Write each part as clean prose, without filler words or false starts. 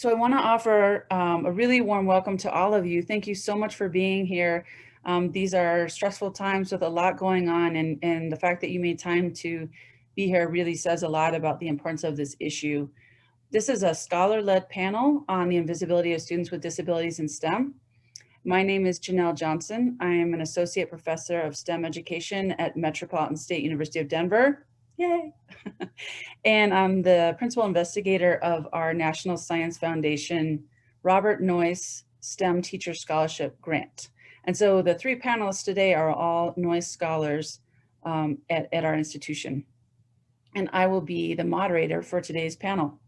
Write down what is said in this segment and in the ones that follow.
So I want to offer a really warm welcome to all of you. Thank you so much for being here. These are stressful times with a lot going on, and the fact that you made time to be here really says a lot about the importance of this issue. This is a scholar-led panel on the invisibility of students with disabilities in STEM. My name is Janelle Johnson. I am an associate professor of STEM education at Metropolitan State University of Denver. Yay! And I'm the principal investigator of our National Science Foundation Robert Noyce STEM Teacher Scholarship Grant. And so the three panelists today are all Noyce scholars at our institution. And I will be the moderator for today's panel.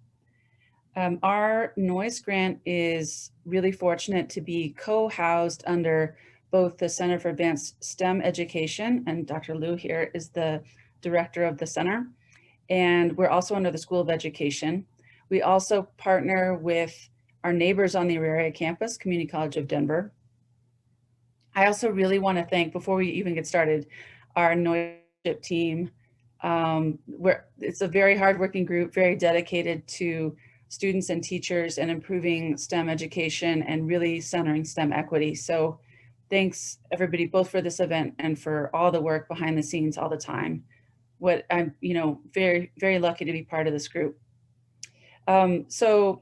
Our Noyce grant is really fortunate to be co-housed under both the Center for Advanced STEM Education, and Dr. Liu here is the director of the center, and we're also under the School of Education. We also partner with our neighbors on the Auraria campus, Community College of Denver. I also really want to thank, before we even get started, our Noyce team. It's a very hardworking group, very dedicated to students and teachers and improving STEM education and really centering STEM equity. So thanks everybody, both for this event and for all the work behind the scenes all the time. What I'm, very, very lucky to be part of this group. So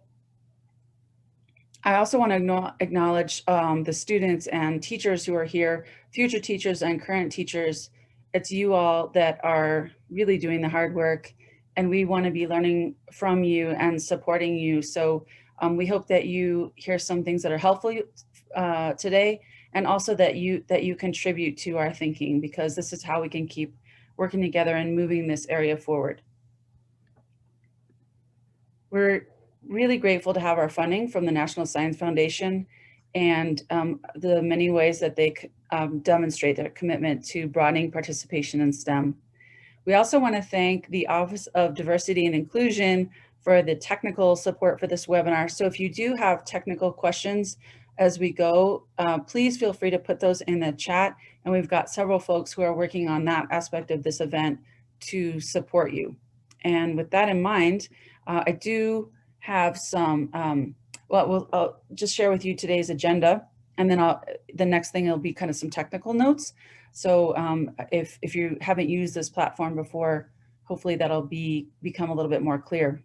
I also want to acknowledge the students and teachers who are here, future teachers and current teachers. It's you all that are really doing the hard work, and we want to be learning from you and supporting you. So we hope that you hear some things that are helpful today, and also that you contribute to our thinking, because this is how we can keep working together and moving this area forward. We're really grateful to have our funding from the National Science Foundation and the many ways that they demonstrate their commitment to broadening participation in STEM. We also want to thank the Office of Diversity and Inclusion for the technical support for this webinar. So if you do have technical questions as we go, please feel free to put those in the chat. And we've got several folks who are working on that aspect of this event to support you. And with that in mind, I do have some, I'll just share with you today's agenda. And then the next thing will be kind of some technical notes. So if you haven't used this platform before, hopefully that'll become a little bit more clear.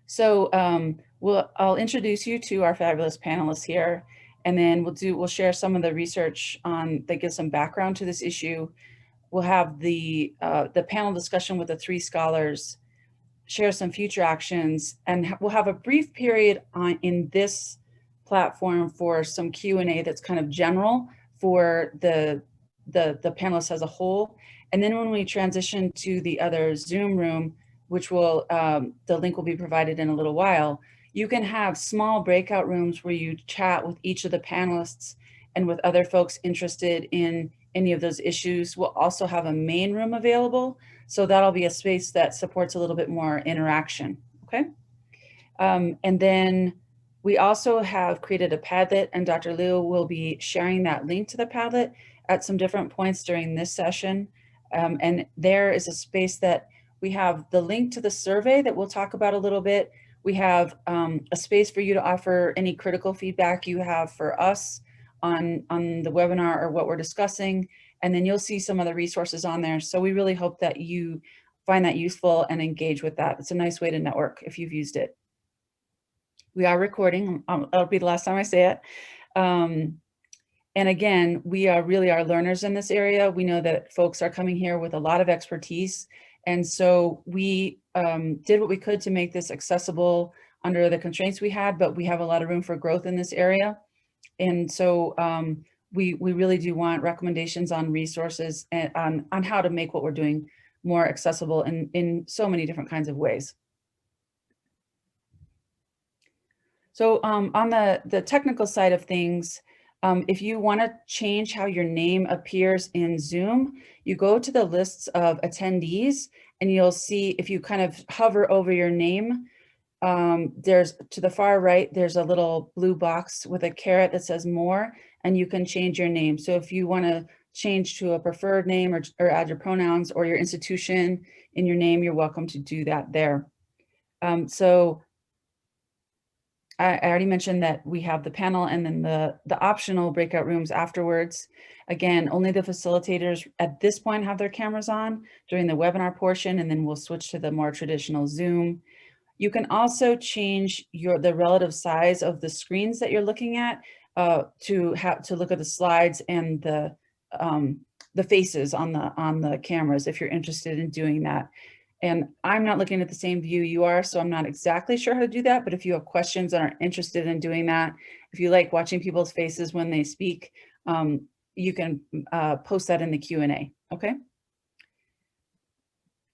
So I'll introduce you to our fabulous panelists here, and then we'll share some of the research that gives some background to this issue. We'll have the panel discussion with the three scholars, share some future actions, and we'll have a brief period in this platform for some Q&A that's kind of general for the panelists as a whole. And then when we transition to the other Zoom room, which will, the link will be provided in a little while, you can have small breakout rooms where you chat with each of the panelists and with other folks interested in any of those issues. We'll also have a main room available. So that'll be a space that supports a little bit more interaction, okay? And then we also have created a Padlet, and Dr. Liu will be sharing that link to the Padlet at some different points during this session. And there is a space that we have the link to the survey that we'll talk about a little bit. We have a space for you to offer any critical feedback you have for us on the webinar or what we're discussing. And then you'll see some of the resources on there. So we really hope that you find that useful and engage with that. It's a nice way to network if you've used it. We are recording. That'll be the last time I say it. And again, we really are learners in this area. We know that folks are coming here with a lot of expertise. And so we did what we could to make this accessible under the constraints we had, but we have a lot of room for growth in this area. And so we really do want recommendations on resources and on how to make what we're doing more accessible in so many different kinds of ways. So on the technical side of things, if you want to change how your name appears in Zoom, you go to the lists of attendees and you'll see, if you kind of hover over your name, there's to the far right, there's a little blue box with a caret that says more, and you can change your name. So if you want to change to a preferred name or add your pronouns or your institution in your name, you're welcome to do that there. So I already mentioned that we have the panel and then the optional breakout rooms afterwards. Again, only the facilitators at this point have their cameras on during the webinar portion, and then we'll switch to the more traditional Zoom. You can also change the relative size of the screens that you're looking at to look at the slides and the faces on the cameras if you're interested in doing that. And I'm not looking at the same view you are, so I'm not exactly sure how to do that. But if you have questions and are interested in doing that, if you like watching people's faces when they speak, you can post that in the Q&A, okay?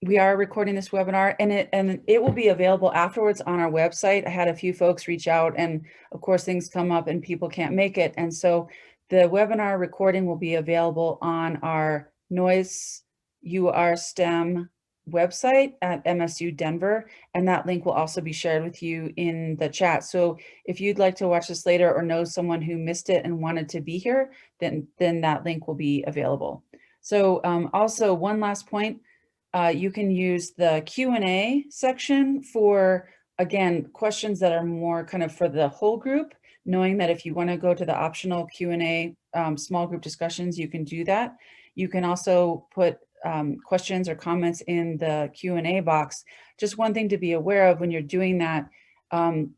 We are recording this webinar and it will be available afterwards on our website. I had a few folks reach out and of course things come up and people can't make it. And so the webinar recording will be available on our Noise UR STEM website at MSU Denver. And that link will also be shared with you in the chat. So if you'd like to watch this later or know someone who missed it and wanted to be here, then that link will be available. So also one last point, you can use the Q&A section for, again, questions that are more kind of for the whole group, knowing that if you want to go to the optional Q&A small group discussions, you can do that. You can also put questions or comments in the Q&A box. Just one thing to be aware of when you're doing that,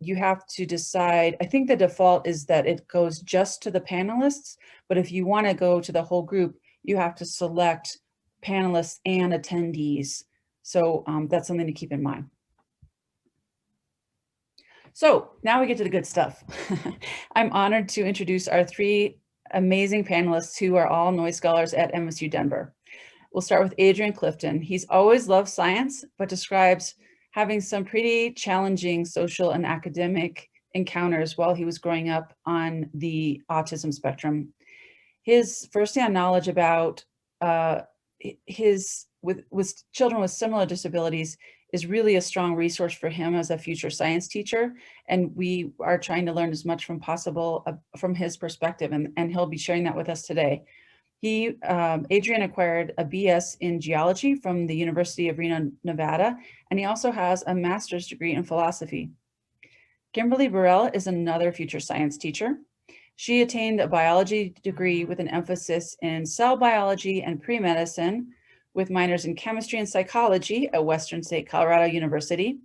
you have to decide, I think the default is that it goes just to the panelists, but if you want to go to the whole group, you have to select panelists and attendees. So that's something to keep in mind. So now we get to the good stuff. I'm honored to introduce our three amazing panelists who are all noise scholars at MSU Denver. We'll start with Adrian Clifton. He's always loved science, but describes having some pretty challenging social and academic encounters while he was growing up on the autism spectrum. His firsthand knowledge about with children with similar disabilities is really a strong resource for him as a future science teacher. And we are trying to learn as much possible from his perspective, and he'll be sharing that with us today. Adrian acquired a BS in geology from the University of Reno, Nevada, and he also has a master's degree in philosophy. Kimberly Burrell is another future science teacher. She attained a biology degree with an emphasis in cell biology and pre-medicine with minors in chemistry and psychology at Western State Colorado University.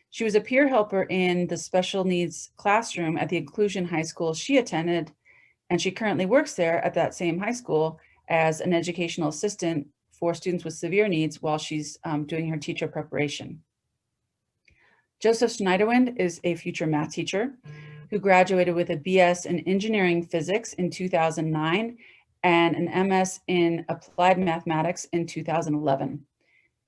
She was a peer helper in the special needs classroom at the inclusion high school she attended, and she currently works there at that same high school as an educational assistant for students with severe needs while she's doing her teacher preparation. Joseph Schneiderwind is a future math teacher who graduated with a BS in engineering physics in 2009 and an MS in applied mathematics in 2011.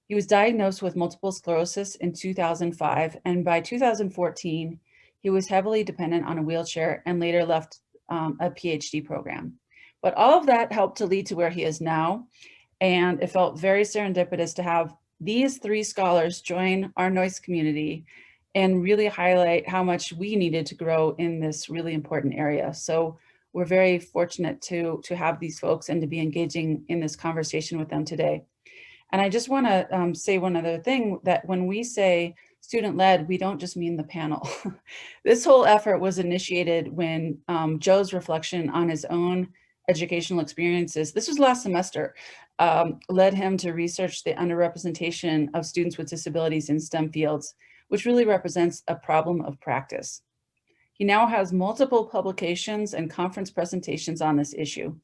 He was diagnosed with multiple sclerosis in 2005, and by 2014, he was heavily dependent on a wheelchair and later left a PhD program. But all of that helped to lead to where he is now, and it felt very serendipitous to have these three scholars join our noise community and really highlight how much we needed to grow in this really important area. So we're very fortunate to have these folks and to be engaging in this conversation with them today. And I just want to say one other thing, that when we say student-led, we don't just mean the panel. This whole effort was initiated when Joe's reflection on his own educational experiences, this was last semester, led him to research the underrepresentation of students with disabilities in STEM fields, which really represents a problem of practice. He now has multiple publications and conference presentations on this issue.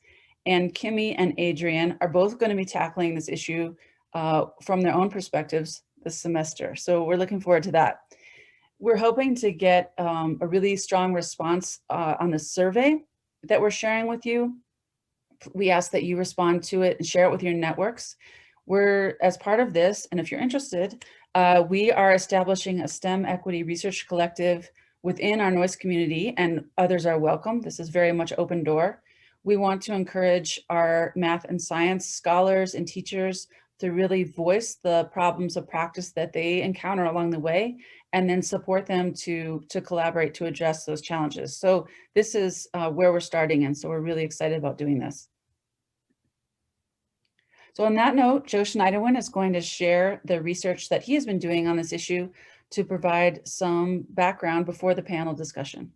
And Kimmy and Adrian are both going to be tackling this issue from their own perspectives this semester. So we're looking forward to that. We're hoping to get a really strong response on the survey that we're sharing with you. We ask that you respond to it and share it with your networks. We're, as part of this, and if you're interested, we are establishing a STEM equity research collective within our noise community, and others are welcome. This is very much open door. We want to encourage our math and science scholars and teachers to really voice the problems of practice that they encounter along the way, and then support them to collaborate to address those challenges. So this is where we're starting, and so we're really excited about doing this. So on that note, Joe Schneiderwin is going to share the research that he has been doing on this issue to provide some background before the panel discussion.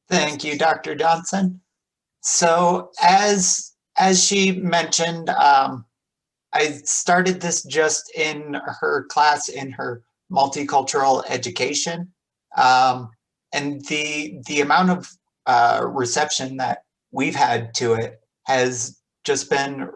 Thank you, Dr. Johnson. So as she mentioned, I started this just in her class in her multicultural education. And the amount of reception that we've had to it has just been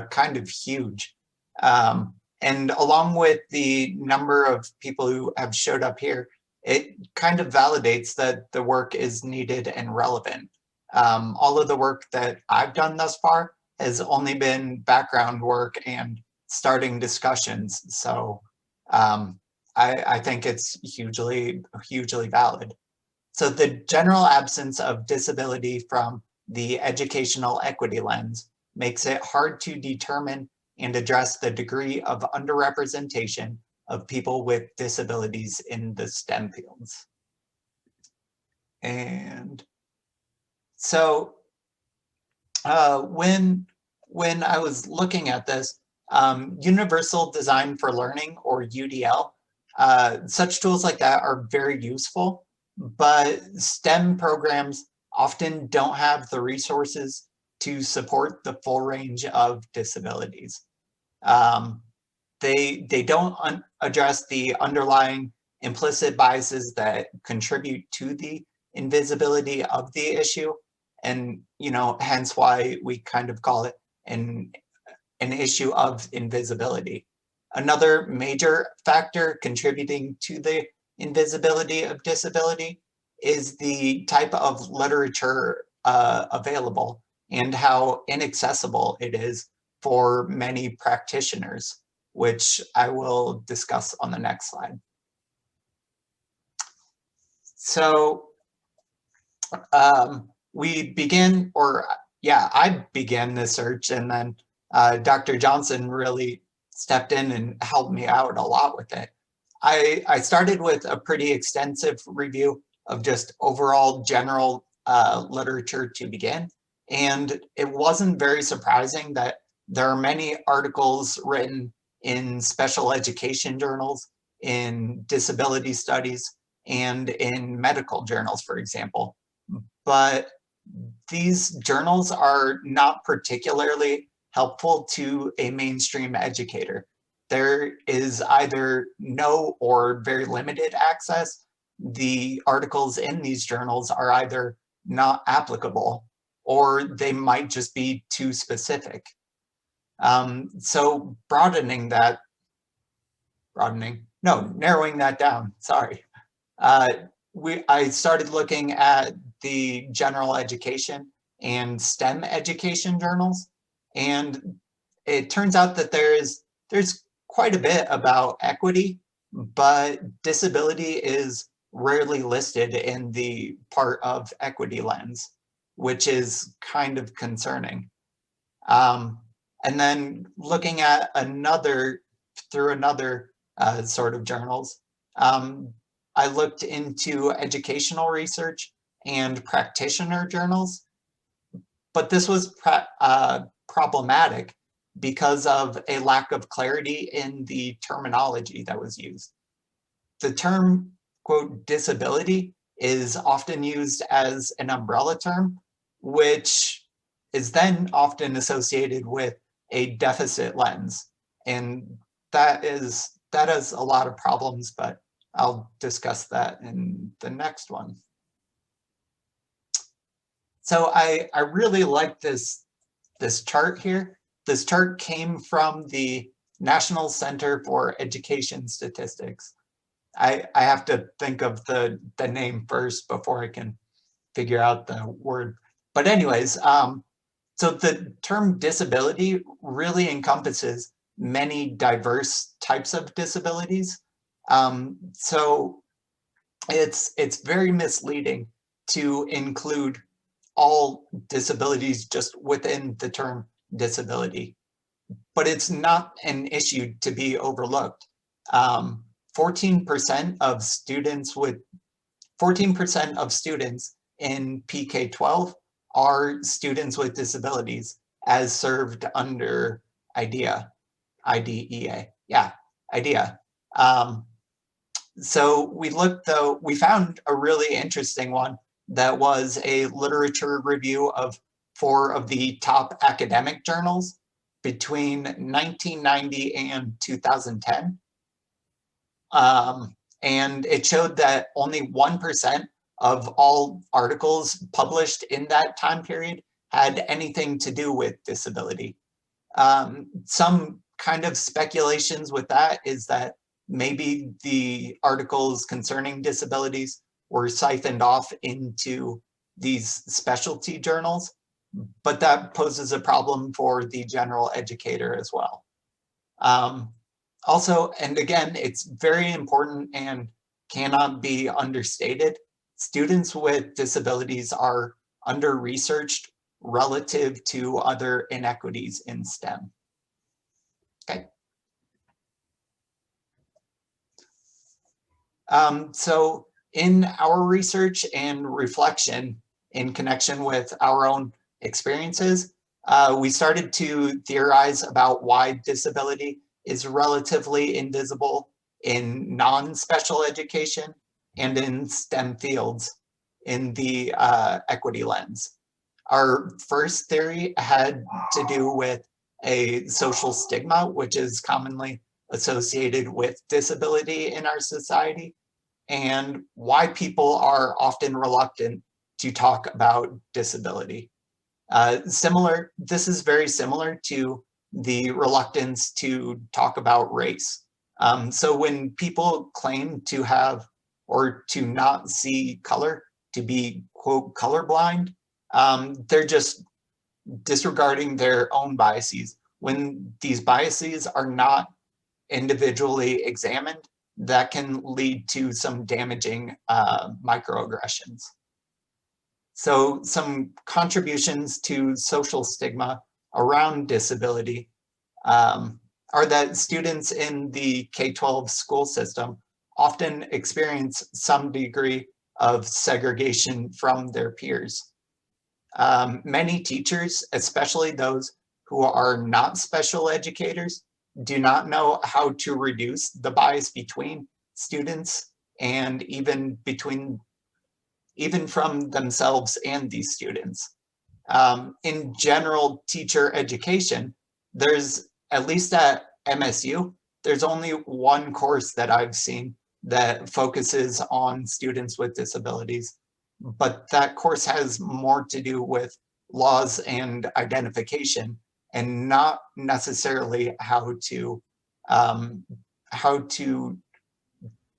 kind of huge. And along with the number of people who have showed up here, it kind of validates that the work is needed and relevant. All of the work that I've done thus far has only been background work and starting discussions. So I think it's hugely valid. So the general absence of disability from the educational equity lens makes it hard to determine and address the degree of underrepresentation of people with disabilities in the STEM fields. And so when I was looking at this, Universal Design for Learning, or UDL, such tools like that are very useful, but STEM programs often don't have the resources to support the full range of disabilities. They don't address the underlying implicit biases that contribute to the invisibility of the issue, and hence why we kind of call it an issue of invisibility. Another major factor contributing to the invisibility of disability is the type of literature available and how inaccessible it is for many practitioners, which I will discuss on the next slide. So we begin, I began this search, and then Dr. Johnson really stepped in and helped me out a lot with it. I started with a pretty extensive review of just overall general literature to begin, and it wasn't very surprising that there are many articles written in special education journals, in disability studies, and in medical journals, for example. But these journals are not particularly helpful to a mainstream educator. There is either no or very limited access. The articles in these journals are either not applicable, or they might just be too specific. So narrowing that down, sorry. I started looking at the general education and STEM education journals, and it turns out that there's quite a bit about equity, but disability is rarely listed in the part of equity lens, which is kind of concerning. And then looking at through another sort of journals, I looked into educational research and practitioner journals, but this was problematic because of a lack of clarity in the terminology that was used. The term, quote, disability is often used as an umbrella term, which is then often associated with a deficit lens. And that has a lot of problems, but I'll discuss that in the next one. So I really like this chart here. This chart came from the National Center for Education Statistics. I have to think of the name first before I can figure out the word. But anyways, so the term disability really encompasses many diverse types of disabilities. So it's very misleading to include all disabilities just within the term disability, but it's not an issue to be overlooked. 14% of students in PK-12 are students with disabilities, as served under IDEA, IDEA, yeah, IDEA. So we looked, though, we found a really interesting one that was a literature review of 4 of the top academic journals between 1990 and 2010. And it showed that only 1% of all articles published in that time period had anything to do with disability. Some kind of speculations with that is that maybe the articles concerning disabilities were siphoned off into these specialty journals, but that poses a problem for the general educator as well. Also, and again, it's very important and cannot be understated, students with disabilities are under-researched relative to other inequities in STEM. Okay. So in our research and reflection in connection with our own experiences, we started to theorize about why disability is relatively invisible in non-special education and in STEM fields in the equity lens. Our first theory had to do with a social stigma, which is commonly associated with disability in our society, and why people are often reluctant to talk about disability. This is very similar to the reluctance to talk about race. So when people claim to have or to not see color, to be, quote, colorblind, they're just disregarding their own biases. When these biases are not individually examined, that can lead to some damaging microaggressions. So some contributions to social stigma around disability are that students in the K-12 school system often experience some degree of segregation from their peers. Many teachers, especially those who are not special educators, do not know how to reduce the bias between students and even from themselves and these students. In general teacher education, there's, at least at MSU, there's only one course that I've seen that focuses on students with disabilities, but that course has more to do with laws and identification and not necessarily how to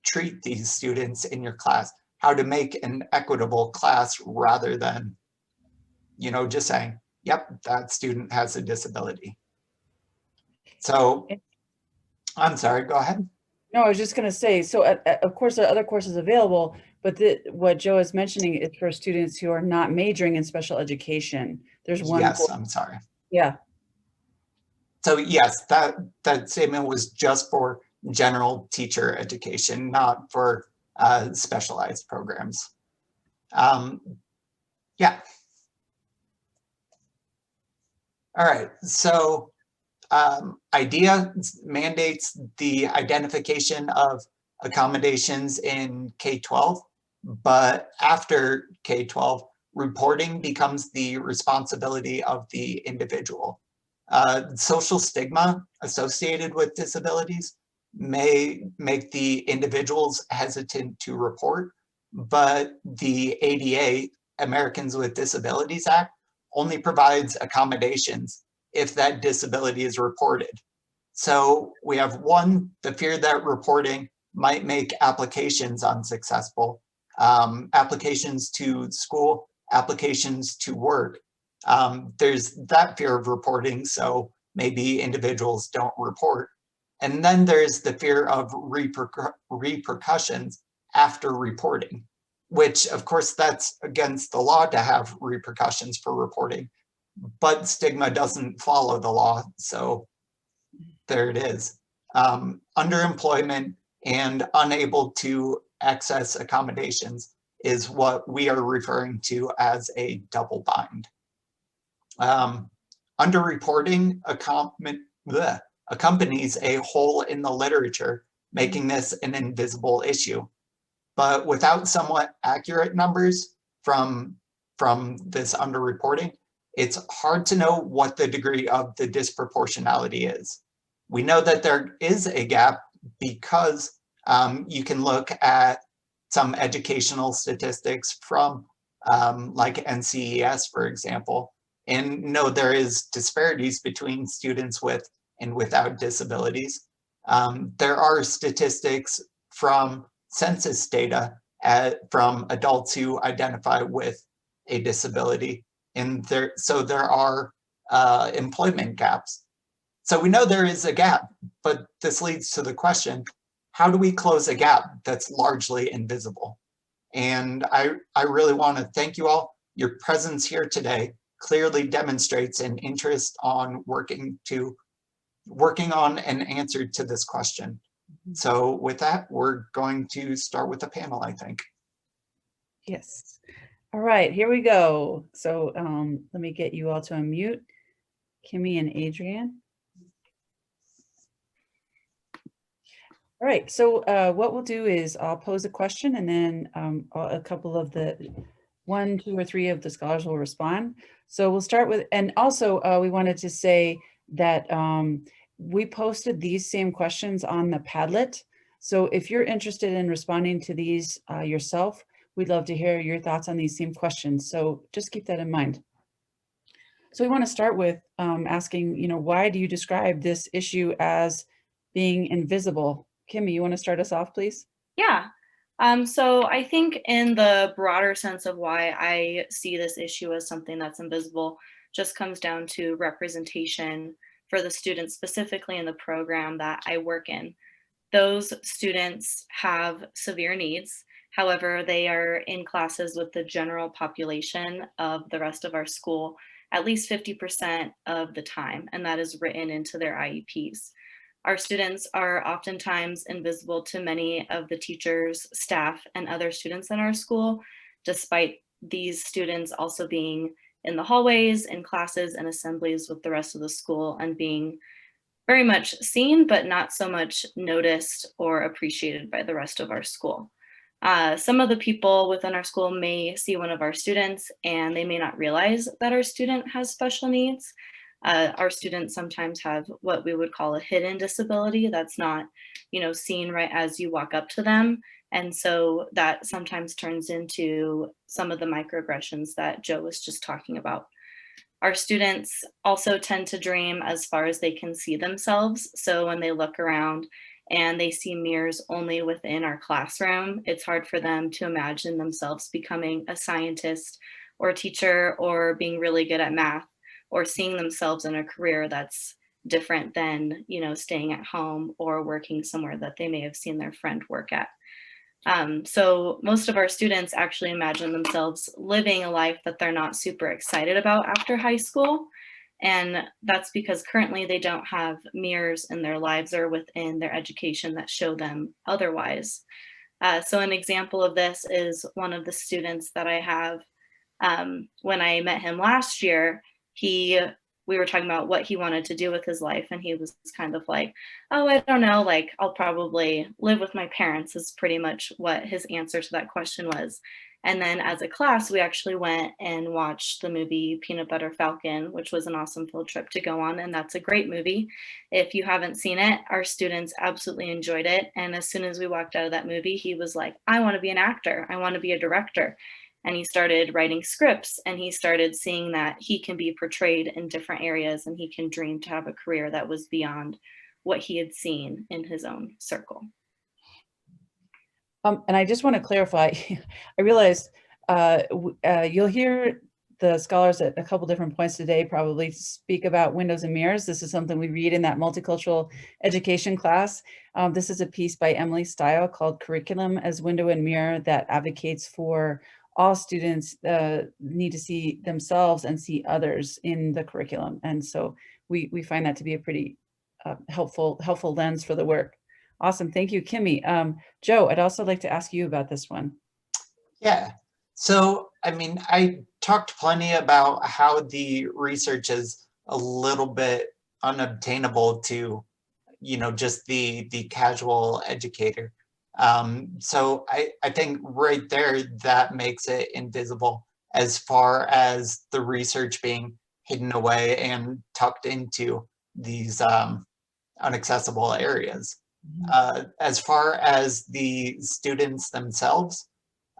treat these students in your class, how to make an equitable class rather than, just saying, yep, that student has a disability. So, I'm sorry, go ahead. No, I was just going to say, so of course there are other courses available, but what Joe is mentioning is for students who are not majoring in special education. There's one. Yes, I'm sorry. Yeah. So yes, that statement was just for general teacher education, not for specialized programs. Yeah. All right, so IDEA mandates the identification of accommodations in K-12, but after K-12, reporting becomes the responsibility of the individual. Social stigma associated with disabilities may make the individuals hesitant to report, but the ADA, Americans with Disabilities Act, only provides accommodations if that disability is reported. So we have one, the fear that reporting might make applications unsuccessful, applications to school, applications to work. There's that fear of reporting, so maybe individuals don't report. And then there's the fear of repercussions after reporting, which of course that's against the law to have repercussions for reporting, but stigma doesn't follow the law, so there it is. Underemployment and unable to access accommodations is what we are referring to as a double bind. Underreporting accompanies a hole in the literature, making this an invisible issue. But without somewhat accurate numbers from this underreporting, it's hard to know what the degree of the disproportionality is. We know that there is a gap because you can look at some educational statistics from like NCES, for example, and know there is disparities between students with and without disabilities. There are statistics from census data from adults who identify with a disability, and there are employment gaps. So we know there is a gap, but this leads to the question, how do we close a gap that's largely invisible? And I really want to thank you all. Your presence here today clearly demonstrates an interest on working on an answer to this question. So with that, we're going to start with the panel, I think. Yes. All right, here we go. So let me get you all to unmute, Kimmy and Adrienne. All right, so what we'll do is I'll pose a question, and then a couple of the 1, 2, or 3 of the scholars will respond. So we'll start with, and also we wanted to say that we posted these same questions on the Padlet. So if you're interested in responding to these yourself, we'd love to hear your thoughts on these same questions. So just keep that in mind. So we want to start with asking, why do you describe this issue as being invisible? Kimmy, you want to start us off, please? Yeah. So I think in the broader sense of why I see this issue as something that's invisible just comes down to representation for the students, specifically in the program that I work in. Those students have severe needs. However, they are in classes with the general population of the rest of our school at least 50% of the time, and that is written into their IEPs. Our students are oftentimes invisible to many of the teachers, staff, and other students in our school, despite these students also being in the hallways, in classes, and assemblies with the rest of the school and being very much seen, but not so much noticed or appreciated by the rest of our school. Some of the people within our school may see one of our students and they may not realize that our student has special needs. Our students sometimes have what we would call a hidden disability that's not, seen right as you walk up to them. And so that sometimes turns into some of the microaggressions that Joe was just talking about. Our students also tend to dream as far as they can see themselves. So when they look around and they see mirrors only within our classroom, it's hard for them to imagine themselves becoming a scientist or a teacher or being really good at math, or seeing themselves in a career that's different than, staying at home or working somewhere that they may have seen their friend work at. So most of our students actually imagine themselves living a life that they're not super excited about after high school. And that's because currently they don't have mirrors in their lives or within their education that show them otherwise. So an example of this is one of the students that I have. When I met him last year, we were talking about what he wanted to do with his life, and he was kind of like, oh, I don't know, like I'll probably live with my parents, is pretty much what his answer to that question was. And then as a class, we actually went and watched the movie Peanut Butter Falcon, which was an awesome field trip to go on, and that's a great movie. If you haven't seen it, our students absolutely enjoyed it, and as soon as we walked out of that movie, he was like, I want to be an actor, I want to be a director. And he started writing scripts, and he started seeing that he can be portrayed in different areas and he can dream to have a career that was beyond what he had seen in his own circle. And I just want to clarify, I realized you'll hear the scholars at a couple different points today probably speak about windows and mirrors. This is something we read in that multicultural education class. This is a piece by Emily Stile called Curriculum as Window and Mirror that advocates for all students need to see themselves and see others in the curriculum. And so we find that to be a pretty helpful lens for the work. Awesome, thank you, Kimmy. Joe, I'd also like to ask you about this one. Yeah, so I talked plenty about how the research is a little bit unobtainable to, just the casual educator. So I think right there, that makes it invisible as far as the research being hidden away and tucked into these inaccessible areas. As far as the students themselves,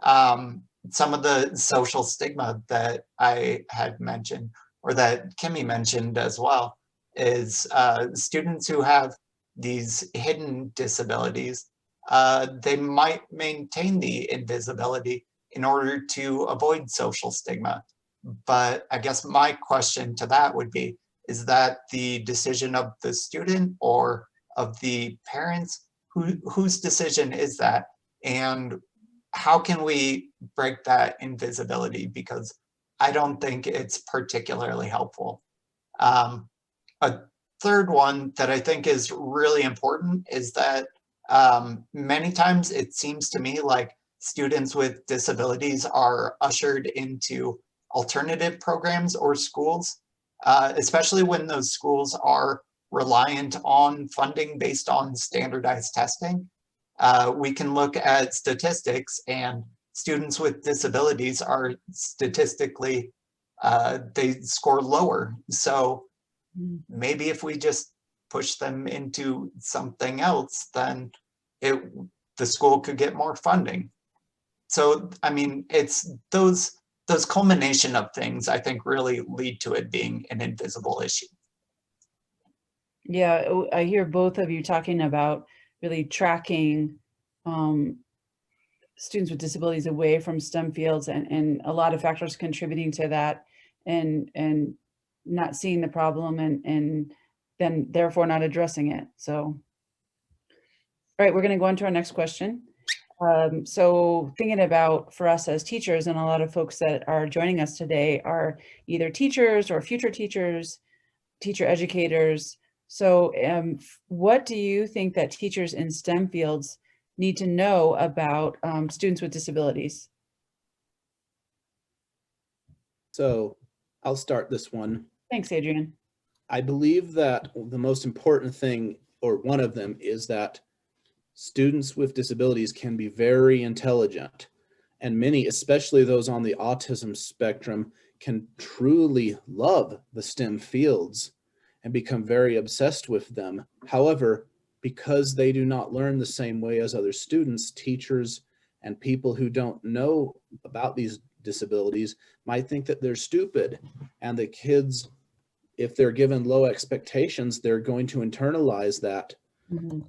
some of the social stigma that I had mentioned, or that Kimmy mentioned as well, is students who have these hidden disabilities, they might maintain the invisibility in order to avoid social stigma. But I guess my question to that would be, is that the decision of the student or of the parents? Whose decision is that? And how can we break that invisibility? Because I don't think it's particularly helpful. A third one that I think is really important is that many times it seems to me like students with disabilities are ushered into alternative programs or schools, especially when those schools are reliant on funding based on standardized testing. We can look at statistics, and students with disabilities are statistically, they score lower. So maybe if we just push them into something else, then the school could get more funding. So, I mean, it's those culmination of things, I think, really lead to it being an invisible issue. Yeah, I hear both of you talking about really tracking students with disabilities away from STEM fields, and a lot of factors contributing to that, and not seeing the problem, and then therefore not addressing it. So, all right, we're going to go on to our next question. So thinking about, for us as teachers, and a lot of folks that are joining us today are either teachers or future teachers, teacher educators. So what do you think that teachers in STEM fields need to know about students with disabilities? So I'll start this one. Thanks, Adrian. I believe that the most important thing, or one of them, is that students with disabilities can be very intelligent, and many, especially those on the autism spectrum, can truly love the STEM fields and become very obsessed with them. However, because they do not learn the same way as other students, teachers and people who don't know about these disabilities might think that they're stupid, and the kids, if they're given low expectations, they're going to internalize that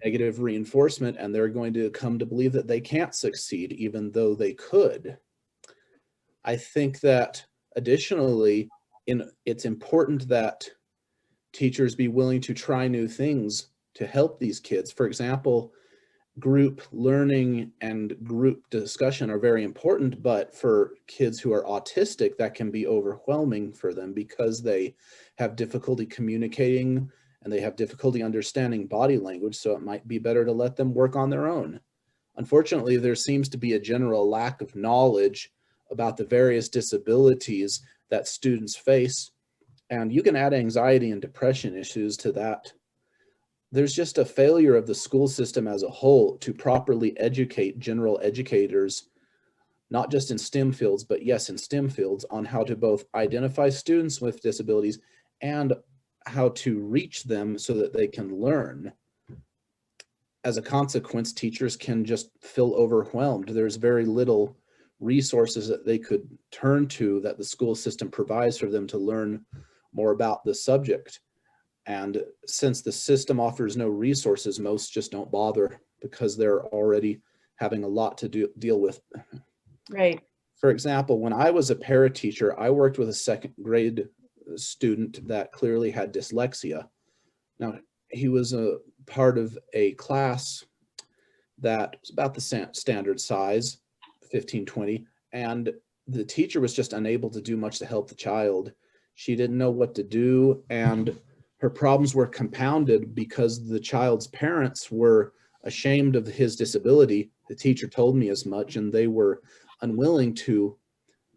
negative reinforcement, and they're going to come to believe that they can't succeed even though they could. I think that additionally, it's important that teachers be willing to try new things to help these kids. For example, group learning and group discussion are very important, but for kids who are autistic, that can be overwhelming for them because they have difficulty communicating and they have difficulty understanding body language, so it might be better to let them work on their own. Unfortunately, there seems to be a general lack of knowledge about the various disabilities that students face, and you can add anxiety and depression issues to that. There's just a failure of the school system as a whole to properly educate general educators, not just in STEM fields, but yes, in STEM fields, on how to both identify students with disabilities and how to reach them so that they can learn. As a consequence, teachers can just feel overwhelmed. There's very little resources that they could turn to that the school system provides for them to learn more about the subject. And since the system offers no resources, most just don't bother because they're already having a lot to deal with. Right. For example, when I was a parateacher, I worked with a second grade student that clearly had dyslexia. Now, he was a part of a class that was about the standard size, 15, 20, and the teacher was just unable to do much to help the child. She didn't know what to do, and her problems were compounded because the child's parents were ashamed of his disability. The teacher told me as much, and they were unwilling to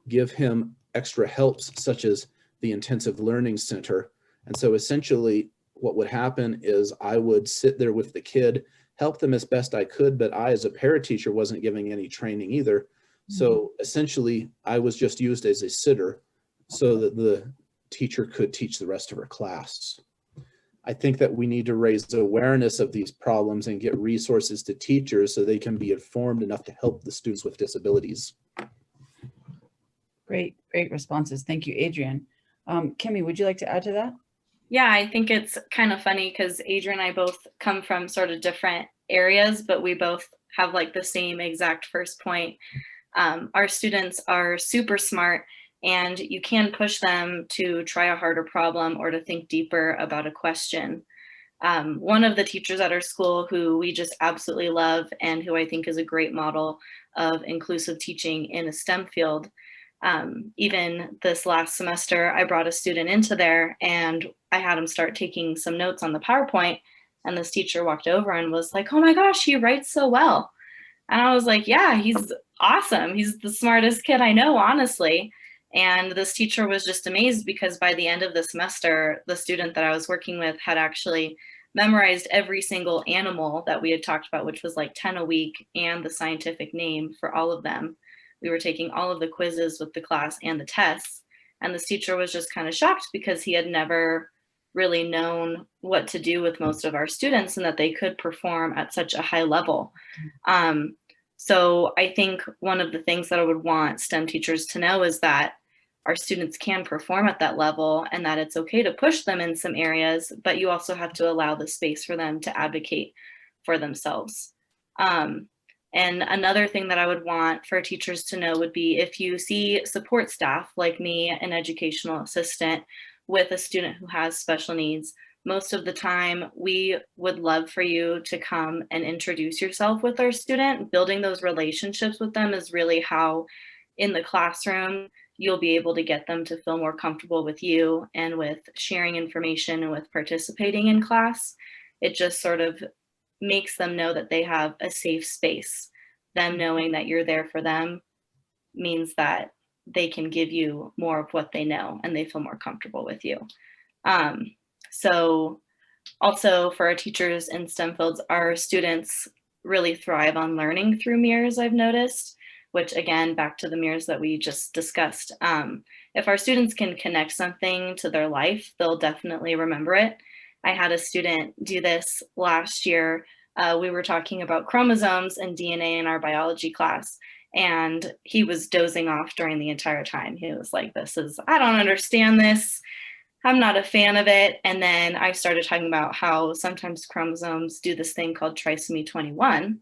give him extra helps, such as the intensive learning center. And so essentially, what would happen is I would sit there with the kid, help them as best I could, but I, as a parateacher, wasn't giving any training either. So essentially, I was just used as a sitter so that the teacher could teach the rest of her class. I think that we need to raise awareness of these problems and get resources to teachers so they can be informed enough to help the students with disabilities. Great responses. Thank you, Adrian. Kimmy, would you like to add to that? Yeah, I think it's kind of funny because Adrian and I both come from sort of different areas, but we both have like the same exact first point. Our students are super smart, and you can push them to try a harder problem or to think deeper about a question. One of the teachers at our school who we just absolutely love and who I think is a great model of inclusive teaching in a STEM field. Even this last semester, I brought a student into there and I had him start taking some notes on the PowerPoint, and this teacher walked over and was like, "Oh my gosh, he writes so well." And I was like, "Yeah, he's awesome. He's the smartest kid I know, honestly." And this teacher was just amazed because by the end of the semester, the student that I was working with had actually memorized every single animal that we had talked about, which was like 10 a week, and the scientific name for all of them. We were taking all of the quizzes with the class and the tests. And this teacher was just kind of shocked because he had never really known what to do with most of our students and that they could perform at such a high level. So I think one of the things that I would want STEM teachers to know is that our students can perform at that level and that it's okay to push them in some areas, but you also have to allow the space for them to advocate for themselves. And another thing that I would want for teachers to know would be if you see support staff like me, an educational assistant, with a student who has special needs, most of the time we would love for you to come and introduce yourself with our student. Building those relationships with them is really how in the classroom you'll be able to get them to feel more comfortable with you and with sharing information and with participating in class. It just sort of makes them know that they have a safe space. Them knowing that you're there for them means that they can give you more of what they know and they feel more comfortable with you. So also for our teachers in STEM fields, our students really thrive on learning through mirrors, I've noticed, which again, back to the mirrors that we just discussed. If our students can connect something to their life, they'll definitely remember it. I had a student do this last year. We were talking about chromosomes and DNA in our biology class, and he was dozing off during the entire time. He was like, I don't understand this. I'm not a fan of it. And then I started talking about how sometimes chromosomes do this thing called trisomy 21.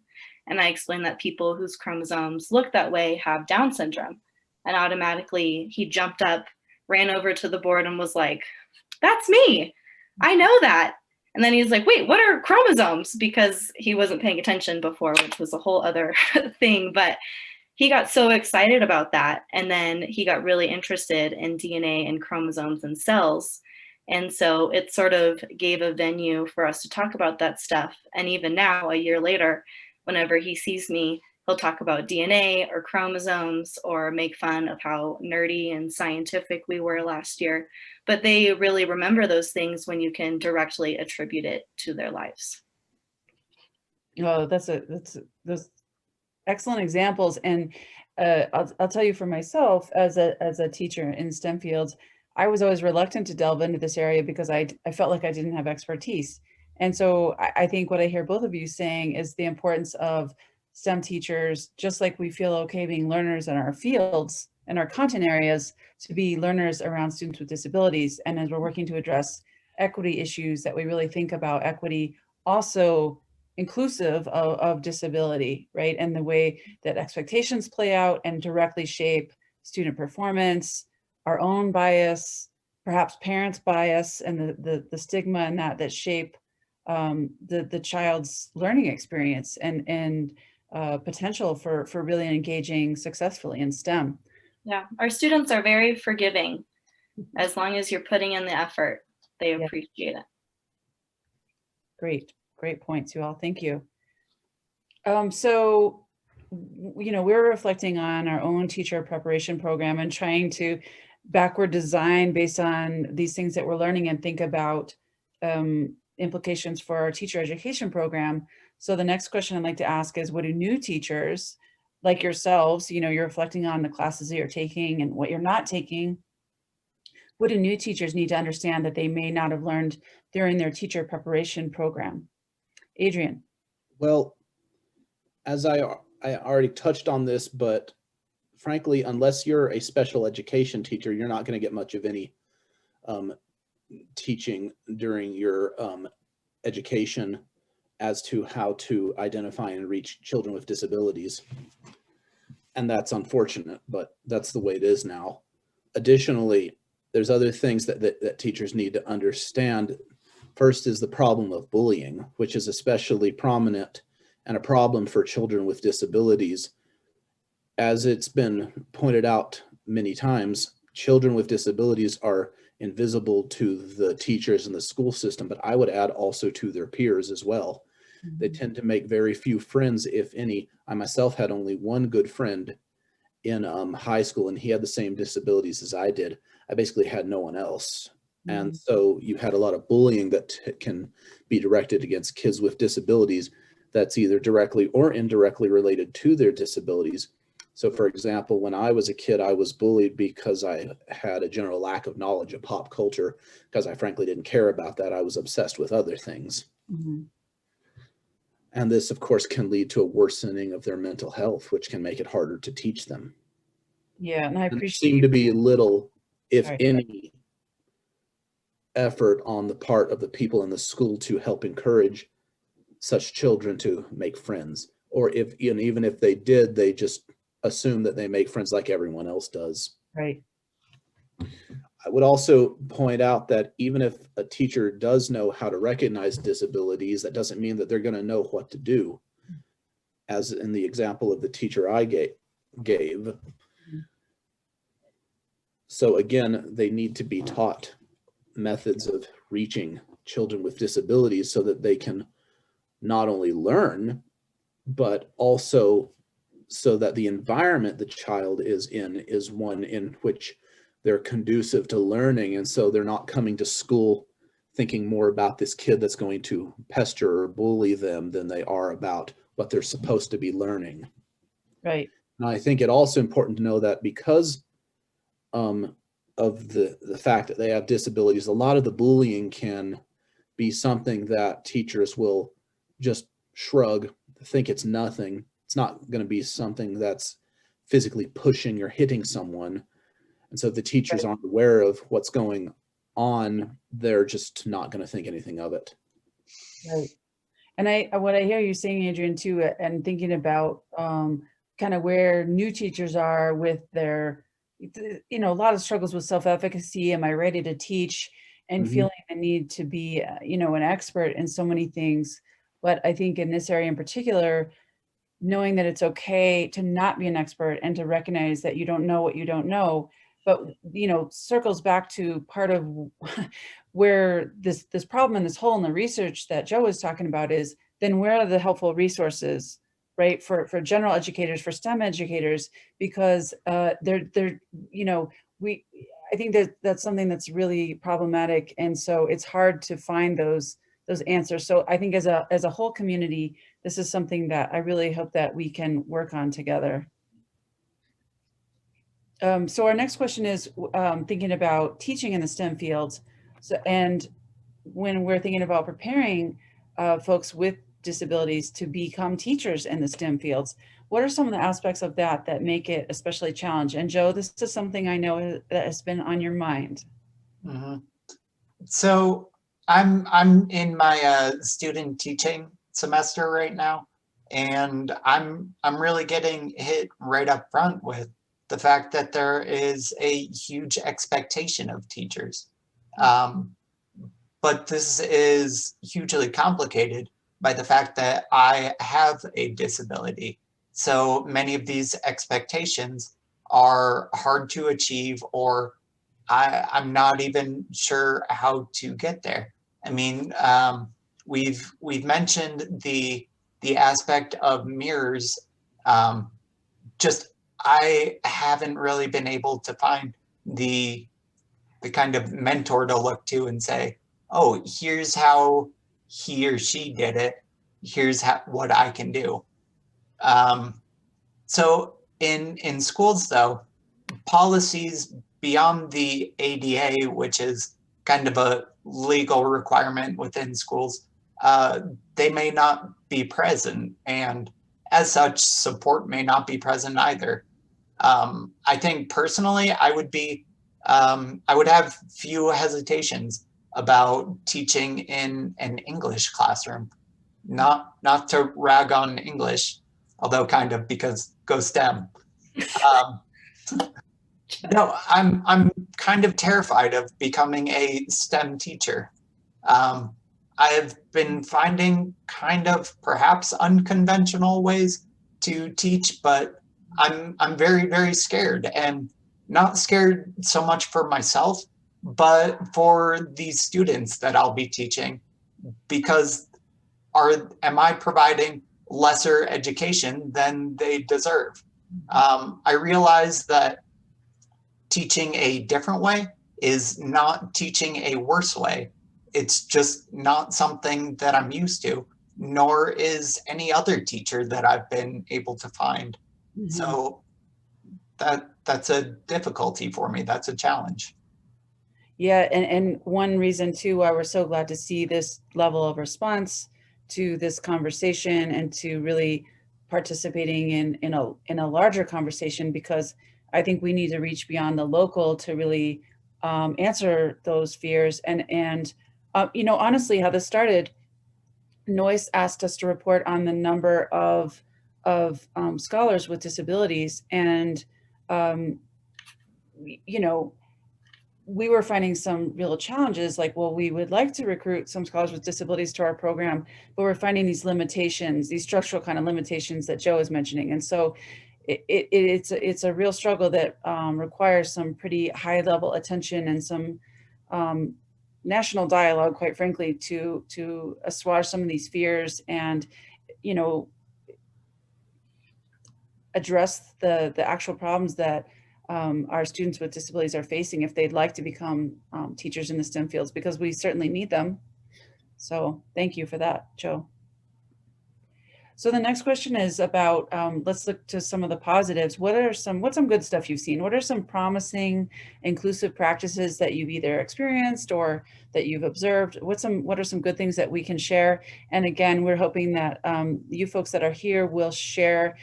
And I explained that people whose chromosomes look that way have Down syndrome. And automatically he jumped up, ran over to the board and was like, "That's me. I know that." And then he's like, "Wait, what are chromosomes?" Because he wasn't paying attention before, which was a whole other thing. But he got so excited about that. And then he got really interested in DNA and chromosomes and cells. And so it sort of gave a venue for us to talk about that stuff. And even now, a year later, whenever he sees me, he'll talk about DNA or chromosomes or make fun of how nerdy and scientific we were last year. But they really remember those things when you can directly attribute it to their lives. Oh, those excellent examples. And I'll tell you for myself, as a teacher in STEM fields, I was always reluctant to delve into this area because I felt like I didn't have expertise. And so I think what I hear both of you saying is the importance of STEM teachers, just like we feel okay being learners in our fields and our content areas, to be learners around students with disabilities. And as we're working to address equity issues, that we really think about equity also inclusive of disability, right? And the way that expectations play out and directly shape student performance, our own bias, perhaps parents' bias, and the stigma and that shape the child's learning experience and potential for really engaging successfully in STEM. Yeah, our students are very forgiving. As long as you're putting in the effort, they appreciate it. Great points, you all. Thank you. So, we're reflecting on our own teacher preparation program and trying to backward design based on these things that we're learning and think about implications for our teacher education program. So the next question I'd like to ask is, what do new teachers like yourselves, you know, you're reflecting on the classes that you're taking and what you're not taking, what do new teachers need to understand that they may not have learned during their teacher preparation program? Adrian. Well, as I already touched on this, but frankly, unless you're a special education teacher, you're not going to get much of any teaching during your education as to how to identify and reach children with disabilities. And that's unfortunate, but that's the way it is now. Additionally, there's other things that teachers need to understand. First is the problem of bullying, which is especially prominent and a problem for children with disabilities. As it's been pointed out many times, children with disabilities are invisible to the teachers in the school system, but I would add also to their peers as well. Mm-hmm. They tend to make very few friends, if any. I myself had only one good friend in high school, and he had the same disabilities as I did. I basically had no one else. Mm-hmm. And so you had a lot of bullying that can be directed against kids with disabilities that's either directly or indirectly related to their disabilities. So for example, when I was a kid, I was bullied because I had a general lack of knowledge of pop culture, because I frankly didn't care about that. I was obsessed with other things. Mm-hmm. And this, of course, can lead to a worsening of their mental health, which can make it harder to teach them. Yeah, and I appreciate. There seemed to be little, if any, effort on the part of the people in the school to help encourage such children to make friends. Or if, you know, even if they did, they just assume that they make friends like everyone else does. Right. I would also point out that even if a teacher does know how to recognize disabilities, that doesn't mean that they're going to know what to do. As in the example of the teacher I gave. Mm-hmm. So again, they need to be taught methods of reaching children with disabilities so that they can not only learn, but also so that the environment the child is in is one in which they're conducive to learning. And so they're not coming to school thinking more about this kid that's going to pester or bully them than they are about what they're supposed to be learning. Right. And I think it also important to know that because of the fact that they have disabilities, a lot of the bullying can be something that teachers will just shrug, think it's nothing. It's not going to be something that's physically pushing or hitting someone. And so if the teachers aren't aware of what's going on, they're just not going to think anything of it. Right. And what I hear you saying, Adrian, too, and thinking about kind of where new teachers are with their, you know, a lot of struggles with self-efficacy. Am I ready to teach? And mm-hmm. feeling the need to be, you know, an expert in so many things. But I think in this area in particular, knowing that it's okay to not be an expert and to recognize that you don't know what you don't know, but, you know, circles back to part of where this problem and this hole in the research that Joe was talking about is, then where are the helpful resources, right, for general educators, for STEM educators, because they're, you know, I think that that's something that's really problematic. And so it's hard to find those answers. So I think as a whole community, this is something that I really hope that we can work on together. So our next question is thinking about teaching in the STEM fields. So, and when we're thinking about preparing folks with disabilities to become teachers in the STEM fields, what are some of the aspects of that make it especially challenging? And Joe, this is something I know that has been on your mind. Mm-hmm. So I'm in my student teaching semester right now, and I'm really getting hit right up front with the fact that there is a huge expectation of teachers. But this is hugely complicated by the fact that I have a disability. So many of these expectations are hard to achieve, or I'm not even sure how to get there. I mean, we've mentioned the aspect of mirrors. Just I haven't really been able to find the kind of mentor to look to and say, oh, here's how he or she did it. Here's what I can do. So in schools, though, policies beyond the ADA, which is kind of a legal requirement within schools, they may not be present, and as such, support may not be present either. I think personally, I would have few hesitations about teaching in an English classroom. Not to rag on English, although kind of, because go STEM. No, I'm kind of terrified of becoming a STEM teacher. I have been finding kind of perhaps unconventional ways to teach, but I'm very, very scared, and not scared so much for myself, but for these students that I'll be teaching, because am I providing lesser education than they deserve? I realize that teaching a different way is not teaching a worse way. It's just not something that I'm used to, nor is any other teacher that I've been able to find. Mm-hmm. So that's a difficulty for me. That's a challenge. Yeah, and one reason too why we're so glad to see this level of response to this conversation and to really participating in a larger conversation, because I think we need to reach beyond the local to really answer those fears. And you know, honestly, how this started, Noyce asked us to report on the number of scholars with disabilities, and you know, we were finding some real challenges, like, well, we would like to recruit some scholars with disabilities to our program, but we're finding these limitations, these structural kind of limitations that Joe is mentioning. And so it's a real struggle that requires some pretty high level attention and some national dialogue, quite frankly, to assuage some of these fears and, you know, address the actual problems that our students with disabilities are facing if they'd like to become teachers in the STEM fields, because we certainly need them. So thank you for that, Joe. So the next question is about, let's look to some of the positives. What's some good stuff you've seen? What are some promising inclusive practices that you've either experienced or that you've observed? What are some good things that we can share? And again, we're hoping that you folks that are here will share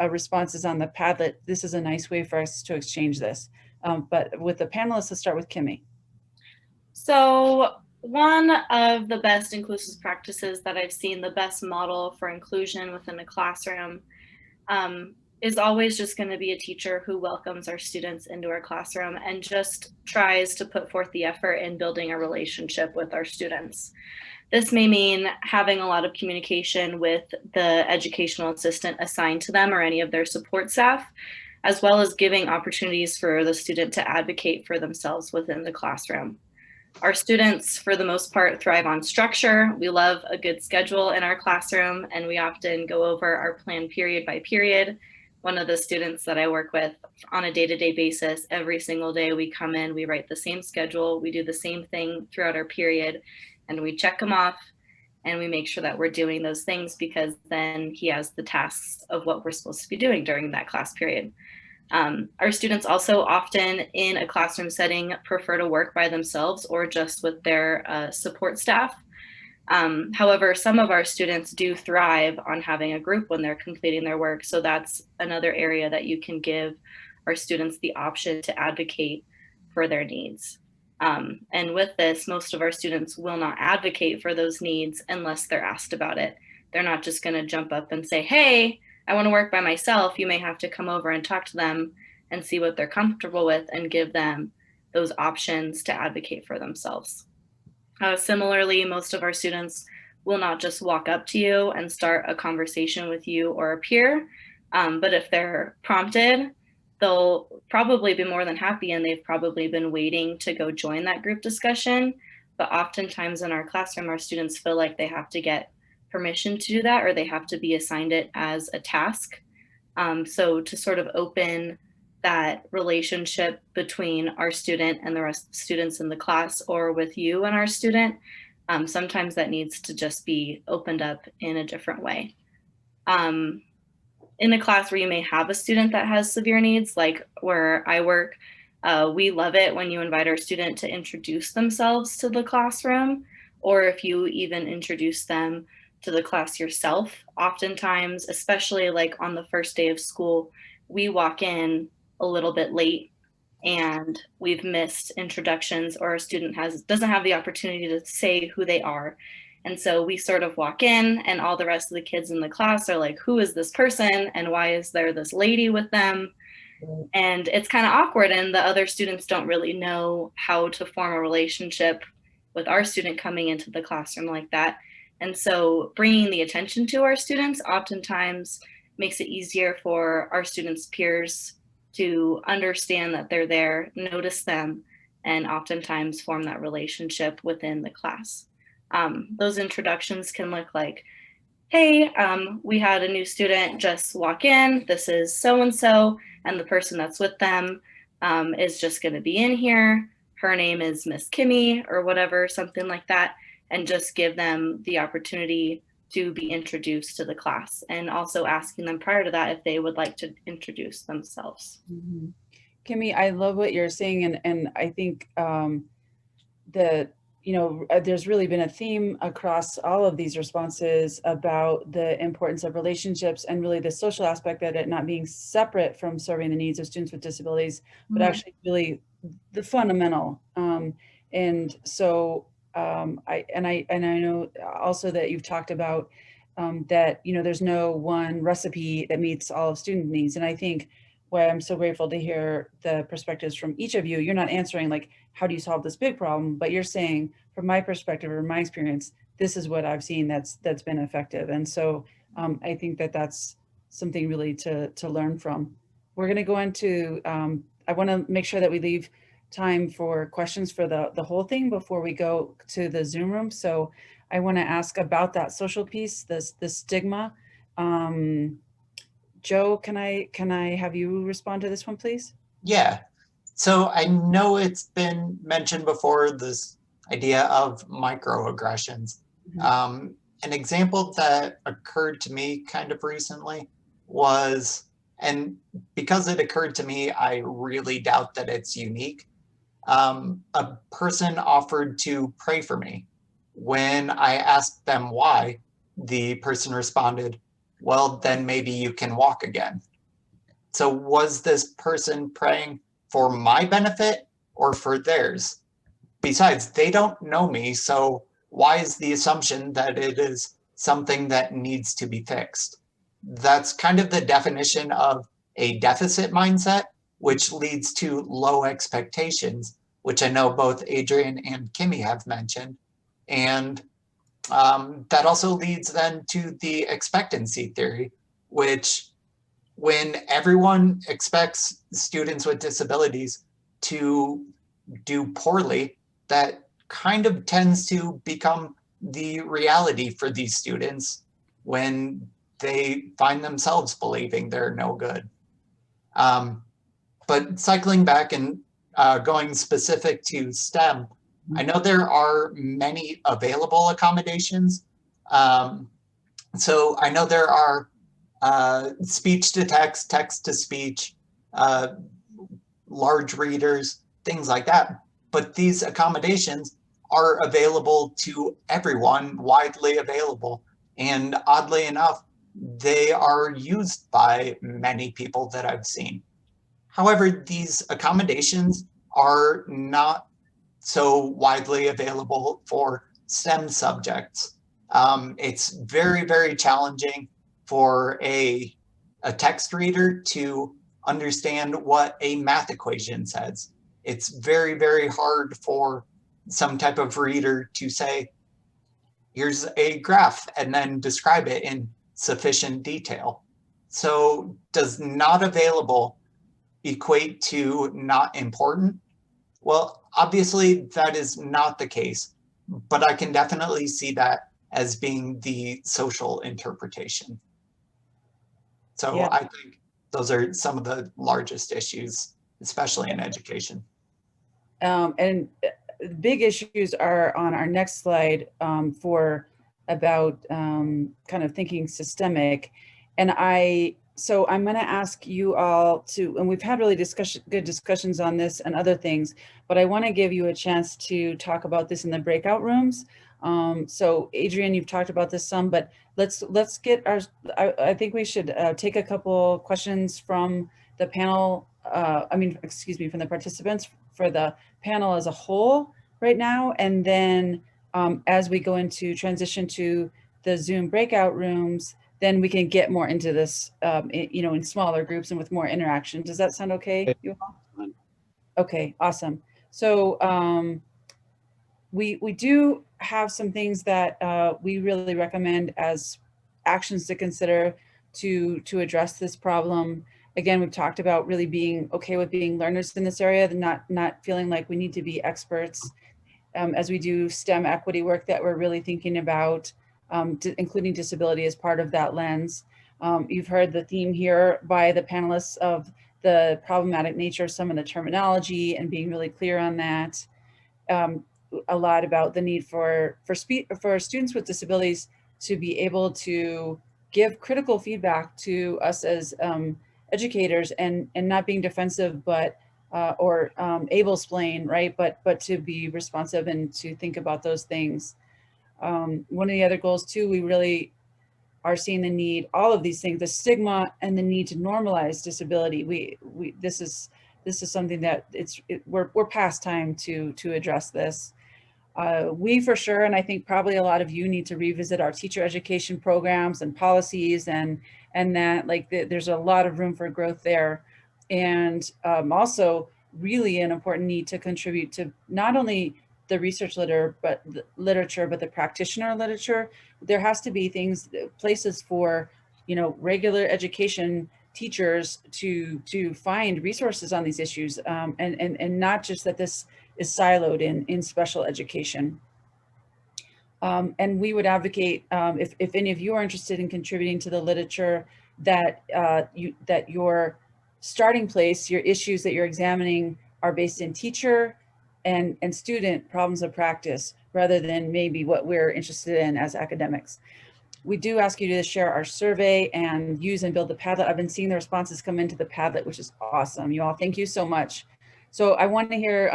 responses on the Padlet. This is a nice way for us to exchange this. But with the panelists, let's start with Kimmy. So one of the best inclusive practices that I've seen, the best model for inclusion within a classroom, is always just going to be a teacher who welcomes our students into our classroom and just tries to put forth the effort in building a relationship with our students. This may mean having a lot of communication with the educational assistant assigned to them or any of their support staff, as well as giving opportunities for the student to advocate for themselves within the classroom. Our students, for the most part, thrive on structure. We love a good schedule in our classroom, and we often go over our plan period by period. One of the students that I work with on a day-to-day basis, every single day we come in, we write the same schedule, we do the same thing throughout our period, and we check them off, and we make sure that we're doing those things, because then he has the tasks of what we're supposed to be doing during that class period. Our students also often in a classroom setting prefer to work by themselves or just with their support staff. However, some of our students do thrive on having a group when they're completing their work. So that's another area that you can give our students the option to advocate for their needs. And with this, most of our students will not advocate for those needs unless they're asked about it. They're not just going to jump up and say, hey, I want to work by myself. You may have to come over and talk to them and see what they're comfortable with and give them those options to advocate for themselves. Similarly, most of our students will not just walk up to you and start a conversation with you or a peer, but if they're prompted, they'll probably be more than happy, and they've probably been waiting to go join that group discussion. But oftentimes in our classroom, our students feel like they have to get permission to do that, or they have to be assigned it as a task. So to sort of open that relationship between our student and the rest of the students in the class, or with you and our student, sometimes that needs to just be opened up in a different way. In a class where you may have a student that has severe needs, like where I work, we love it when you invite our student to introduce themselves to the classroom, or if you even introduce them to the class yourself. Oftentimes, especially like on the first day of school, we walk in a little bit late and we've missed introductions, or a student doesn't have the opportunity to say who they are. And so we sort of walk in and all the rest of the kids in the class are like, who is this person? And why is there this lady with them? And it's kind of awkward, and the other students don't really know how to form a relationship with our student coming into the classroom like that. And so bringing the attention to our students oftentimes makes it easier for our students' peers to understand that they're there, notice them, and oftentimes form that relationship within the class. Those introductions can look like, hey, we had a new student just walk in, this is so-and-so, and the person that's with them is just gonna be in here. Her name is Miss Kimmy, or whatever, something like that, and just give them the opportunity to be introduced to the class, and also asking them prior to that if they would like to introduce themselves. Mm-hmm. Kimmy, I love what you're saying, and I think that, you know, there's really been a theme across all of these responses about the importance of relationships and really the social aspect of it not being separate from serving the needs of students with disabilities, but actually really the fundamental. And so I know also that you've talked about that, you know, there's no one recipe that meets all of student needs. And I think why I'm so grateful to hear the perspectives from each of you. You're not answering like, how do you solve this big problem? But you're saying, from my perspective or my experience, this is what I've seen that's been effective. And so I think that that's something really to learn from. We're going to go into, I want to make sure that we leave time for questions for the whole thing before we go to the Zoom room. So I want to ask about that social piece, the stigma. Joe, can I have you respond to this one, please? Yeah. So I know it's been mentioned before, this idea of microaggressions. Mm-hmm. An example that occurred to me kind of recently was, and because it occurred to me, I really doubt that it's unique. A person offered to pray for me. When I asked them why, the person responded, well, then maybe you can walk again. So was this person praying for my benefit or for theirs? Besides, they don't know me, so why is the assumption that it is something that needs to be fixed? That's kind of the definition of a deficit mindset, which leads to low expectations, which I know both Adrian and Kimmy have mentioned. And that also leads then to the expectancy theory, which when everyone expects students with disabilities to do poorly, that kind of tends to become the reality for these students when they find themselves believing they're no good. But cycling back and going specific to STEM, I know there are many available accommodations. So I know there are speech to text, text to speech, large readers, things like that. But these accommodations are available to everyone, widely available. And oddly enough, they are used by many people that I've seen. However, these accommodations are not so widely available for STEM subjects. It's very, very challenging for a text reader to understand what a math equation says. It's very, very hard for some type of reader to say, here's a graph, and then describe it in sufficient detail. So does not available equate to not important? Well, obviously that is not the case, but I can definitely see that as being the social interpretation. So Yeah. I think those are some of the largest issues, especially in education. And big issues are on our next slide for about kind of thinking systemic. And so I'm going to ask you all to, and we've had really good discussions on this and other things, but I want to give you a chance to talk about this in the breakout rooms. So Adrian, you've talked about this some, but let's get our, I think we should take a couple questions from the panel, from the participants for the panel as a whole right now. And then as we go into transition to the Zoom breakout rooms, then we can get more into this, in smaller groups and with more interaction. Does that sound okay, you all? Okay, awesome. So we do have some things that we really recommend as actions to consider to address this problem. Again, we've talked about really being okay with being learners in this area, not feeling like we need to be experts. As we do STEM equity work, that we're really thinking about, including disability as part of that lens. You've heard the theme here by the panelists of the problematic nature of some of the terminology and being really clear on that. A lot about the need for students with disabilities to be able to give critical feedback to us as educators and not being defensive, but or able-splain, right? But to be responsive and to think about those things. One of the other goals too, we really are seeing the need, all of these things, the stigma and the need to normalize disability. This is something that we're past time to address this. We for sure, and I think probably a lot of you need to revisit our teacher education programs and policies and that there's a lot of room for growth there. And also really an important need to contribute to not only the research literature, but the practitioner literature. There has to be places for, regular education teachers to find resources on these issues, and not just that this is siloed in special education. And we would advocate, if any of you are interested in contributing to the literature, that your starting place, your issues that you're examining are based in teacher and student problems of practice, rather than maybe what we're interested in as academics. We do ask you to share our survey and use and build the Padlet. I've been seeing the responses come into the Padlet, which is awesome. You all, thank you so much. So I want to hear,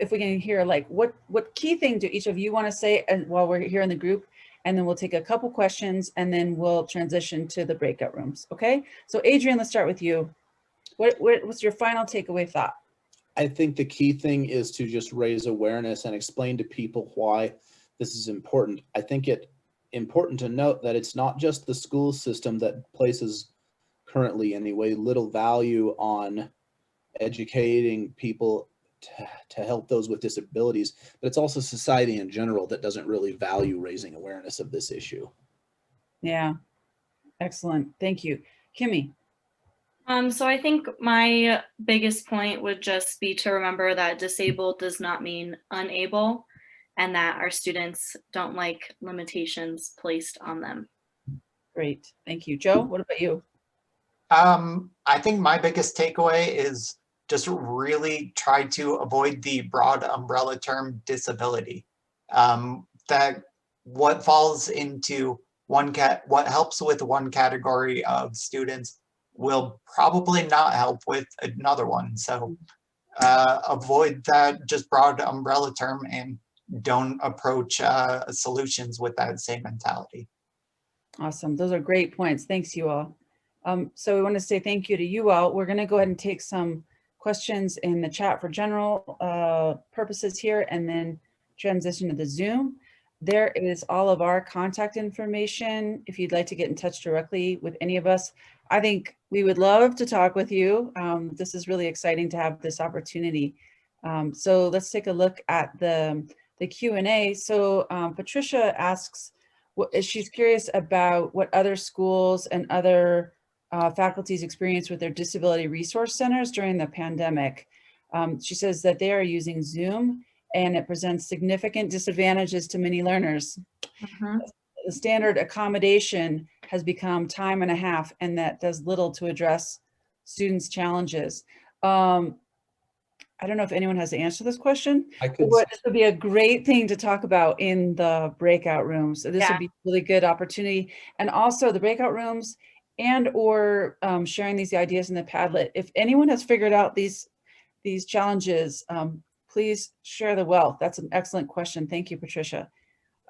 if we can hear what key thing do each of you want to say while we're here in the group, and then we'll take a couple questions and then we'll transition to the breakout rooms, okay? So Adrian, let's start with you. What's your final takeaway thought? I think the key thing is to just raise awareness and explain to people why this is important. I think it's important to note that it's not just the school system that places, currently anyway, little value on educating people to help those with disabilities, but it's also society in general that doesn't really value raising awareness of this issue. Yeah, excellent. Thank you. Kimmy. So I think my biggest point would just be to remember that disabled does not mean unable, and that our students don't like limitations placed on them. Great, thank you. Joe, what about you? I think my biggest takeaway is just really try to avoid the broad umbrella term disability. That what falls into what helps with one category of students will probably not help with another one. So avoid that just broad umbrella term and don't approach solutions with that same mentality. Awesome, those are great points. Thanks, you all. So we want to say thank you to you all. We're going to go ahead and take some questions in the chat for general purposes here, and then transition to the Zoom. There is all of our contact information if you'd like to get in touch directly with any of us. I think we would love to talk with you. This is really exciting to have this opportunity. So let's take a look at the Q&A. So Patricia asks, she's curious about what other schools and other faculties experience with their disability resource centers during the pandemic. She says that they are using Zoom and it presents significant disadvantages to many learners. the standard accommodation has become time and a half, and that does little to address students' challenges. I don't know if anyone has the answer to this question. I could, This would be a great thing to talk about in the breakout rooms. So this would be a really good opportunity. And also the breakout rooms and or sharing these ideas in the Padlet. If anyone has figured out these challenges, please share the wealth. That's an excellent question. Thank you, Patricia.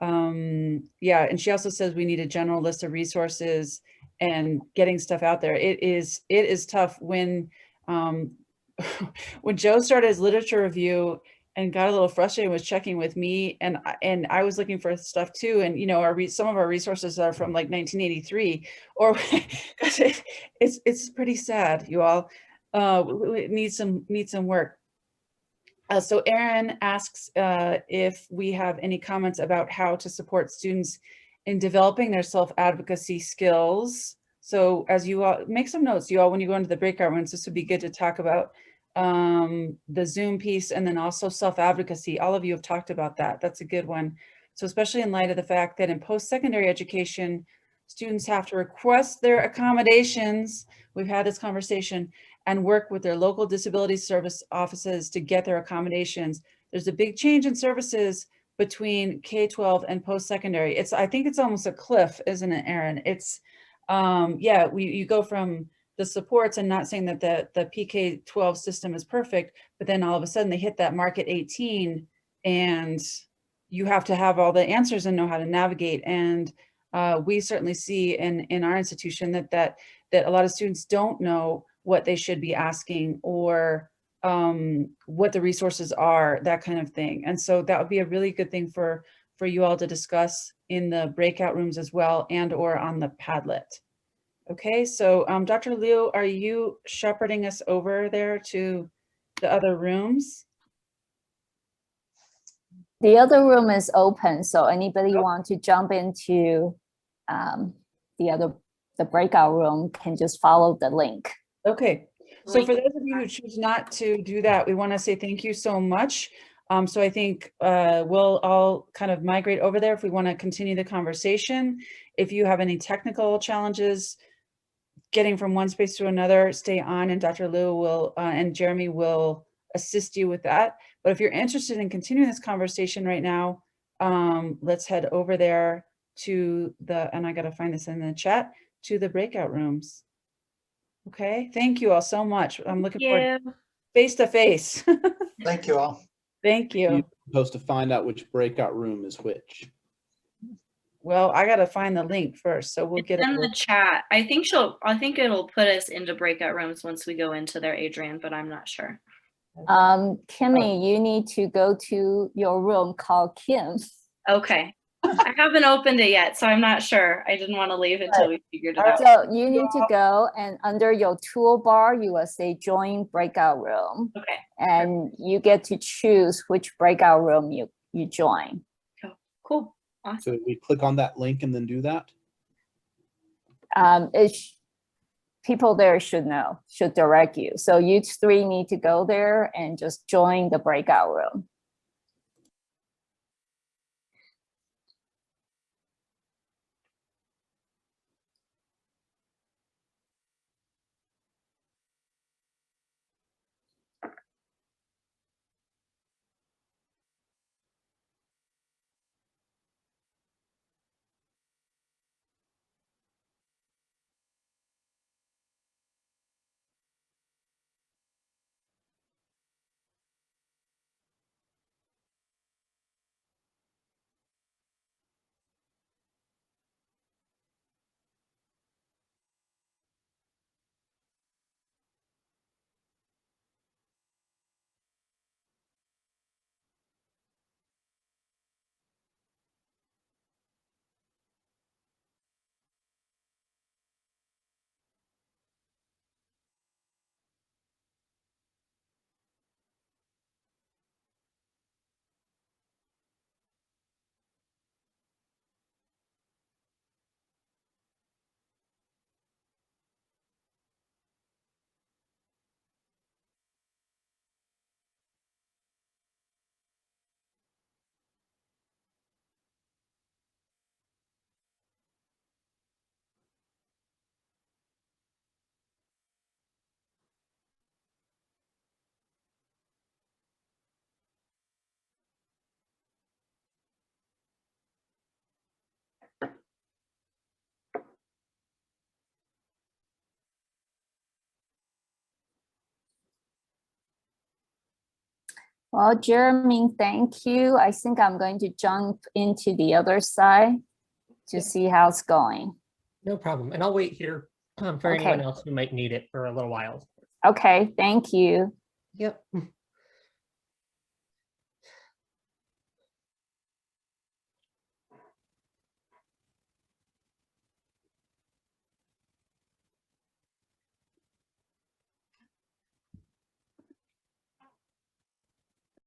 Yeah, and she also says we need a general list of resources and getting stuff out there. It is tough when when Joe started his literature review and got a little frustrated, was checking with me, and I was looking for stuff too. And you know, some of our resources are from like 1983, or it's pretty sad, you all. We need some work. So Erin asks if we have any comments about how to support students in developing their self-advocacy skills. So as you all make some notes, you all, when you go into the breakout rooms, this would be good to talk about the Zoom piece, and then also self-advocacy. All of you have talked about that. That's a good one. So especially in light of the fact that in post-secondary education, students have to request their accommodations. We've had this conversation, and work with their local disability service offices to get their accommodations. There's a big change in services between K-12 and post-secondary. I think it's almost a cliff, isn't it, Erin? It's, yeah, you go from the supports, and not saying that the PK-12 system is perfect, but then all of a sudden they hit that mark at 18, and you have to have all the answers and know how to navigate. And we certainly see in our institution that a lot of students don't know what they should be asking, or what the resources are, that kind of thing. And so that would be a really good thing for you all to discuss in the breakout rooms as well, and or on the Padlet. Okay, so Dr. Liu, are you shepherding us over there to the other rooms? The other room is open, so anybody want to jump into the breakout room can just follow the link. Okay, so for those of you who choose not to do that, we want to say thank you so much. So I think we'll all kind of migrate over there if we want to continue the conversation. If you have any technical challenges getting from one space to another, stay on, and Dr. Liu will and Jeremy will assist you with that. But if you're interested in continuing this conversation right now, let's head over there to and I got to find this in the chat, to the breakout rooms. Okay, thank you all so much. I'm looking forward face to face. Thank you all. Thank you. you're supposed to find out which breakout room is which. Well, I got to find the link first, so we'll get it in the chat. I think it'll put us into breakout rooms once we go into there, Adrian, but I'm not sure. Kimmy, you need to go to your room called Kim. Okay. I haven't opened it yet, so I'm not sure. I didn't want to leave until we figured it out. So you need to go, and under your toolbar, you will say join breakout room. Okay. And you get to choose which breakout room you join. Oh, cool. Awesome. So we click on that link and then do that. People there should direct you. So you three need to go there and just join the breakout room. Well, Jeremy, thank you. I think I'm going to jump into the other side to Yep. see how it's going. No problem. And I'll wait here for Okay. anyone else who might need it for a little while. Okay, thank you. Yep.